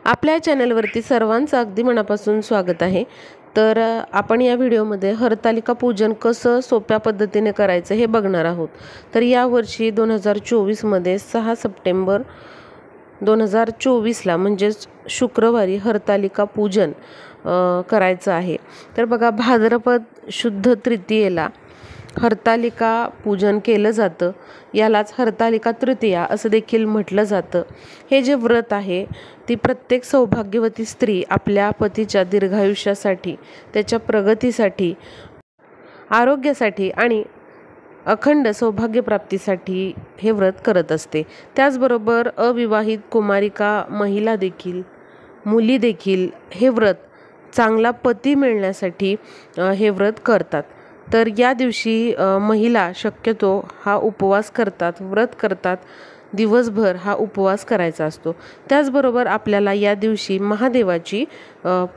आपल्या चॅनलवरती सर्वांचं अगदी मनापासून स्वागत आहे। तर आपण या व्हिडिओमध्ये हरतालिका पूजन कसं सोप्या पद्धतीने करायचं हे बघणार आहोत। तर या वर्षी 2024 मध्ये 6 सप्टेंबर 2024 ला म्हणजेच शुक्रवारी हरतालिका पूजन करायचं आहे। तर बघा, भाद्रपद शुद्ध तृतीयेला हरतालिका पूजन केलं जातं। यालाच हरतालिका तृतीया असं देखील म्हटलं जातं। हे जे व्रत आहे ती प्रत्येक सौभाग्यवती स्त्री आपल्या पतीच्या दीर्घायुष्यासाठी, त्याच्या प्रगतीसाठी, आरोग्यासाठी आणि अखंड सौभाग्यप्राप्तीसाठी हे व्रत करत असते। त्याचबरोबर अविवाहित कुमारिका महिला देखील, मुली देखील हे व्रत चांगला पती मिळण्यासाठी हे व्रत करतात। तर या दिवशी महिला शक्यतो हा उपवास करतात, व्रत करतात, दिवसभर हा उपवास करायचा असतो। त्याचबरोबर आपल्याला या दिवशी महादेवाची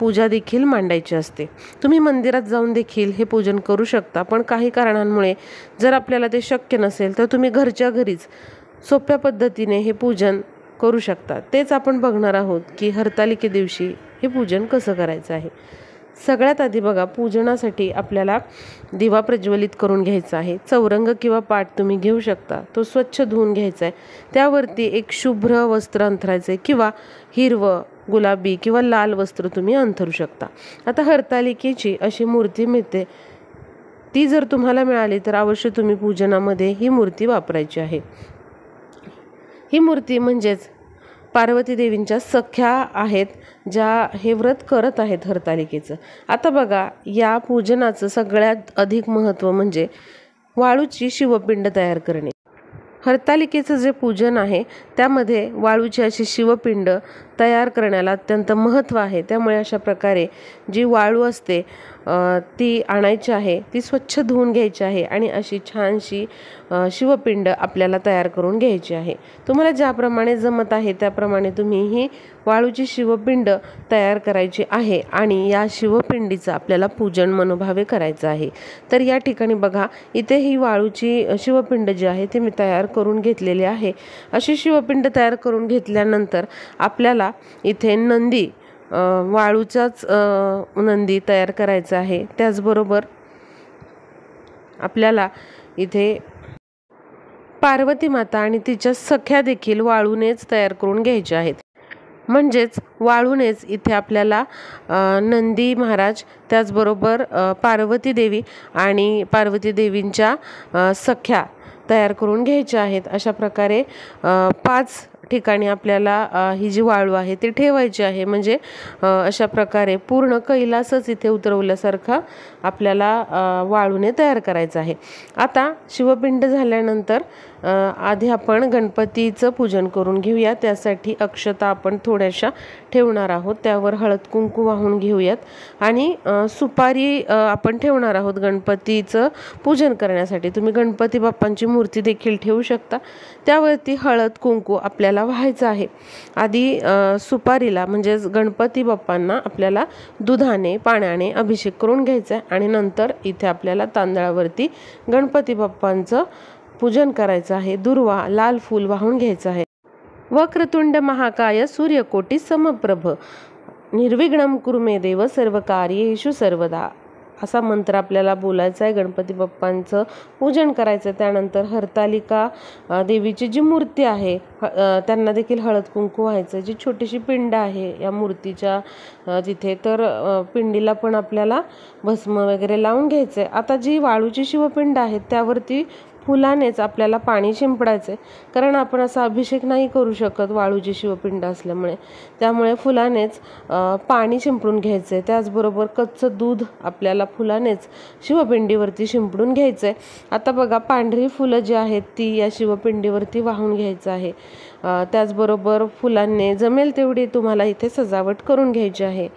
पूजा देखील मांडायची असते। तुम्ही मंदिरात जाऊन देखील हे पूजन करू शकता, पण काही कारणांमुळे जर आपल्याला ते शक्य नसेल तर तुम्ही घरच्या घरीच सोप्या पद्धतीने हे पूजन करू शकता। तेच आपण बघणार आहोत की हरतालिके दिवशी हे पूजन कसं करायचं आहे। सगळ्यात आधी बघा, पूजनासाठी आपल्याला दिवा प्रज्वलित करून घ्यायचा आहे। चौरंग किंवा पाट तुम्ही घेऊ शकता, तो स्वच्छ धुवून घ्यायचा आहे। त्यावरती एक शुभ्र वस्त्र अंथरायचे किंवा हिरवं, गुलाबी किंवा लाल वस्त्र तुम्ही अंथरू शकता। आता हरतालिकेची अशी मूर्ती मिळते, ती जर तुम्हाला मिळाली तर अवश्य तुम्ही पूजनामध्ये ही मूर्ती वापरायची आहे। ही मूर्ती म्हणजेच पार्वती देवींच्या सख्या आहेत, ज्या हे व्रत करत आहेत हरतालिकेचं। आता बघा, या पूजनाचं सगळ्यात अधिक महत्त्व म्हणजे वाळूची शिवपिंड तयार करणे। हरतालिकेचं जे पूजन आहे त्यामध्ये वाळूची अशी शिवपिंड तयार करण्याला अत्यंत महत्त्व आहे। त्यामुळे अशा प्रकारे जी वाळू असते ती आणायची आहे, ती स्वच्छ धुवून घ्यायची आहे आणि अशी छानशी शिवपिंड आपल्याला तयार करून घ्यायची आहे। तुम्हाला ज्याप्रमाणे जमत आहे त्याप्रमाणे तुम्ही ही वाळूची शिवपिंड तयार करायची आहे आणि या शिवपिंडीचं आपल्याला पूजन मनोभावे करायचं आहे। तर या ठिकाणी बघा, इथे ही वाळूची शिवपिंड जी आहे ती मी तयार करून घेतलेली आहे। अशी शिवपिंड तयार करून घेतल्यानंतर आपल्याला इथे नंदी, वाळूचाच नंदी तयार करायचा आहे। त्याचबरोबर आपल्याला इथे पार्वती माता आणि तिच्या सख्या देखील वाळूनेच तयार करून घ्यायच्या आहेत। म्हणजेच वाळूनेच इथे आपल्याला नंदी महाराज, त्याचबरोबर पार्वती देवी आणि पार्वती देवींच्या सख्या तयार करून घ्यायच्या आहेत। अशा प्रकारे 5 ठिकाणी आपल्याला ही जी वाळू आहे ती ठेवायची आहे। म्हणजे अशा प्रकारे पूर्ण कैलासच इथे उतरवल्यासारखा आपल्याला वाळूने तयार करायचं आहे। आता शिवपिंड झाल्यानंतर आधी आपण गणपतीचं पूजन करून घेऊया। त्यासाठी अक्षता आपण थोड्याशा ठेवणार आहोत, त्यावर हळद कुंकू वाहून घेऊयात आणि सुपारी आपण ठेवणार आहोत गणपतीचं पूजन करण्यासाठी। तुम्ही गणपती बाप्पांची मूर्ती देखील ठेवू शकता, त्यावरती हळद कुंकू आपल्याला व्हायचं आहे। आधी सुपारीला म्हणजेच गणपती बाप्पांना आपल्याला दुधाने, पाण्याने अभिषेक करून घ्यायचा आहे आणि नंतर इथे आपल्याला तांदळावरती गणपती बाप्पांचं पूजन करायचं आहे। दुर्वा, लाल फूल वाहून घ्यायचं आहे। वक्रतुंड महाकाय सूर्यकोटी समप्रभ निर्विघ्नं कुरु मे देव सर्व कार्येषु सर्वदा असा मंत्र आपल्याला बोलायचा आहे। गणपती बाप्पांचं पूजन करायचं। त्यानंतर हरतालिका देवीची जी मूर्ती आहे त्यांना देखील हळद कुंकू व्हायचं। जी छोटीशी पिंड आहे या मूर्तीच्या तिथे, तर पिंडीला पण आपल्याला भस्म वगैरे लावून घ्यायचं आहे। आता जी वाळूची शिवपिंड आहे त्यावरती फुलानेच आपल्याला पाणी शिंपडायचे, कारण आपण असा अभिषेक नाही करू शकत वाळूची शिवपिंड असल्यामुळे। त्यामुळे फुलानेच पाणी शिंपडून घ्यायचे। त्याचबरोबर कच्चं दूध आपल्याला फुलानेच शिवपिंडीवरती शिंपडून घ्यायचंय। आता बघा, पांढरी फुलं जी आहेत ती या शिवपिंडीवरती वाहून घ्यायचं आहे। त्याचबरोबर फुलांनी जमेल तेवढी तुम्हाला इथे सजावट करून घ्यायची आहे।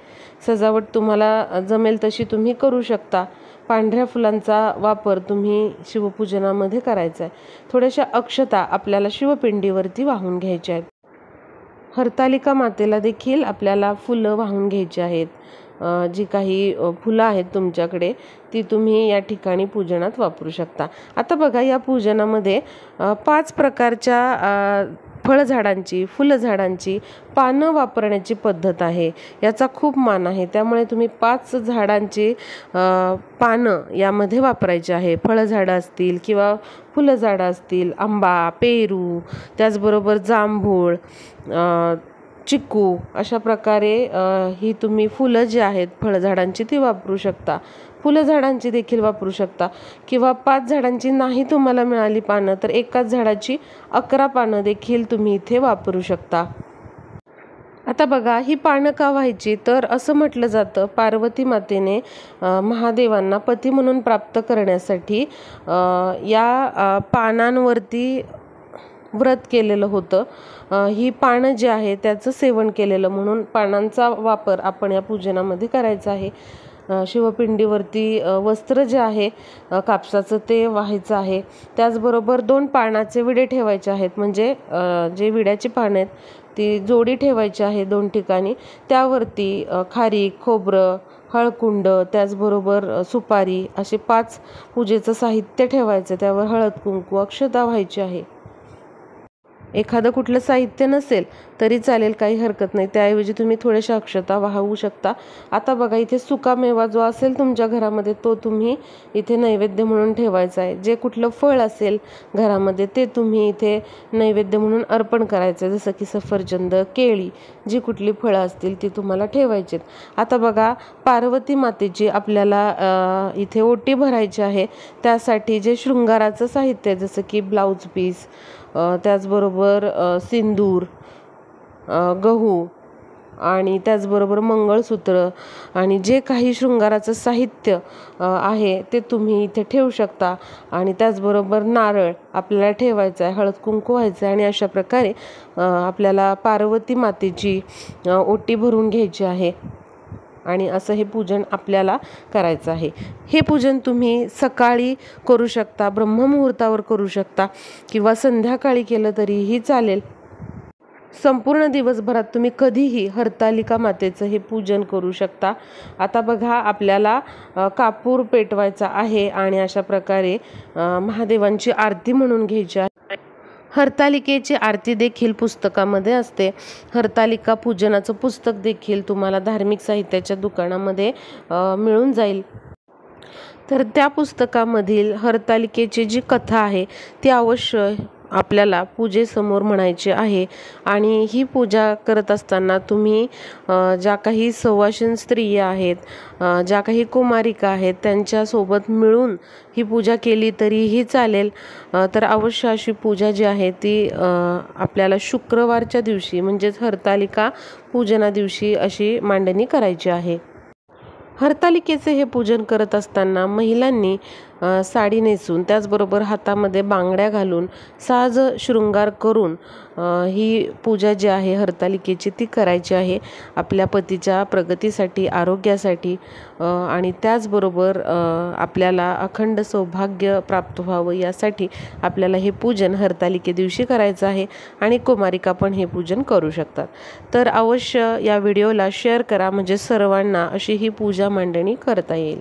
सजावट तुम्हाला जमेल तशी तुम्ही करू शकता। पांढऱ्या फुलांचा वापर तुम्ही शिवपूजनामध्ये करायचा आहे। थोड्याशा अक्षता आपल्याला शिवपिंडीवरती वाहून घ्यायच्या आहेत। हरतालिका मातेला देखील आपल्याला फुलं वाहून घ्यायची आहेत। जी काही फुलं आहेत तुमच्याकडे ती तुम्ही या ठिकाणी पूजनात वापरू शकता। आता बघा, या पूजनामध्ये 5 प्रकारच्या फळझाडांची, फुलझाडांची पानं वापरण्याची पद्धत आहे, याचा खूप मान आहे. त्यामुळे तुम्ही 5 झाडांची पानं यामध्ये वापरायची आहे. फळझाडं असतील किंवा फुलझाडं असतील, आंबा, पेरू, त्याचबरोबर जांभूळ, चिकू, अशा प्रकारे ही तुम्ही फुलं जी आहेत फळझाडांची ती वापरू शकता. फुलझाडांची देखील वापरू शकता किंवा 5 झाडांची नाही तुम्हाला मिळाली पानं तर एकाच झाडाची 11 पानं देखील तुम्ही इथे वापरू शकता. आता बघा, ही पानं का व्हायची, तर असं म्हटलं जातं पार्वती मातेने महादेवांना पती म्हणून प्राप्त करण्यासाठी या पानांवरती व्रत केलेलं होतं. ही पानं जी आहे त्याचं सेवन केलेलं, म्हणून पानांचा वापर आपण या पूजनामध्ये करायचा आहे. शिवपिंडीवरती वस्त्र जे आहे कापसाचं ते व्हायचं आहे. त्याचबरोबर 2 पानाचे विडे ठेवायचे आहेत, म्हणजे जे विड्याची पानं आहेत ती जोडी ठेवायची आहे 2 ठिकाणी. त्यावरती खारीक, खोबरं, हळकुंड, त्याचबरोबर सुपारी असे 5 पूजेचं साहित्य ठेवायचं. त्यावर हळद कुंकू, अक्षता व्हायची आहे. एखादं कुठलं साहित्य नसेल तरी चालेल, काही हरकत नाही. त्याऐवजी तुम्ही थोड्याशा अक्षता वाहवू शकता. आता बघा, इथे सुकामेवा जो असेल तुमच्या घरामध्ये तो तुम्ही इथे नैवेद्य म्हणून ठेवायचा आहे. जे कुठलं फळ असेल घरामध्ये ते तुम्ही इथे नैवेद्य म्हणून अर्पण करायचं आहे. जसं की सफरचंद, केळी, जी कुठली फळं असतील ती तुम्हाला ठेवायची. आता बघा, पार्वती मातेची आपल्याला इथे ओटी भरायची आहे. त्यासाठी जे शृंगाराचं साहित्य आहे जसं की ब्लाऊज पीस, त्याचबरोबर सिंदूर, गहू आणि त्याचबरोबर मंगळसूत्र आणि जे काही शृंगाराचं साहित्य आहे ते तुम्ही इथे ठेवू शकता. आणि त्याचबरोबर नारळ आपल्याला ठेवायचा आहे, हळद कुंकू व्हायचं आहे. आणि अशा प्रकारे आपल्याला पार्वती मातेची ओटी भरून घ्यायची आहे आणि असं हे पूजन आपल्याला करायचं आहे. हे पूजन तुम्ही सकाळी करू शकता, ब्रह्ममुहूर्तावर करू शकता किंवा संध्याकाळी केलं तरीही चालेल. संपूर्ण दिवसभरात तुम्ही कधीही हरतालिका मातेचं हे पूजन करू शकता. आता बघा, आपल्याला कापूर पेटवायचा आहे आणि अशा प्रकारे महादेवांची आरती म्हणून घ्यायची आहे. हरतालिकेची आरती देखील पुस्तकामध्ये असते. हरतालिका पूजनाचं पुस्तक देखील तुम्हाला धार्मिक साहित्याच्या दुकानामध्ये मिळून जाईल. तर त्या पुस्तकामधील हरतालिकेची जी कथा आहे ती अवश्य आपल्याला पूजेसमोर म्हणायची आहे. आणि ही पूजा करत असताना तुम्ही ज्या काही सवाशीण स्त्रिया आहेत, ज्या काही कुमारिका आहेत, त्यांच्यासोबत मिळून ही पूजा केली तरीही चालेल. तर अवश्य अशी पूजा जी आहे ती आपल्याला शुक्रवारच्या दिवशी म्हणजेच हरतालिका पूजना दिवशी अशी मांडणी करायची आहे. हरतालिकेचे हे पूजन करत असताना महिलांनी साडी नेसून त्याचबरोबर हातामध्ये बांगड्या घालून साज शृंगार करून ही पूजा जी आहे हरतालिकेची ती करायची आहे. आपल्या पतीच्या प्रगतीसाठी, आरोग्यासाठी आणि त्याचबरोबर आपल्याला अखंड सौभाग्य प्राप्त व्हावं यासाठी आपल्याला हे पूजन हरतालिके दिवशी करायचं आहे. आणि कुमारिका पण हे पूजन करू शकतात. तर अवश्य या व्हिडिओला शेअर करा, म्हणजे सर्वांना अशी ही पूजा मांडणी करता येईल.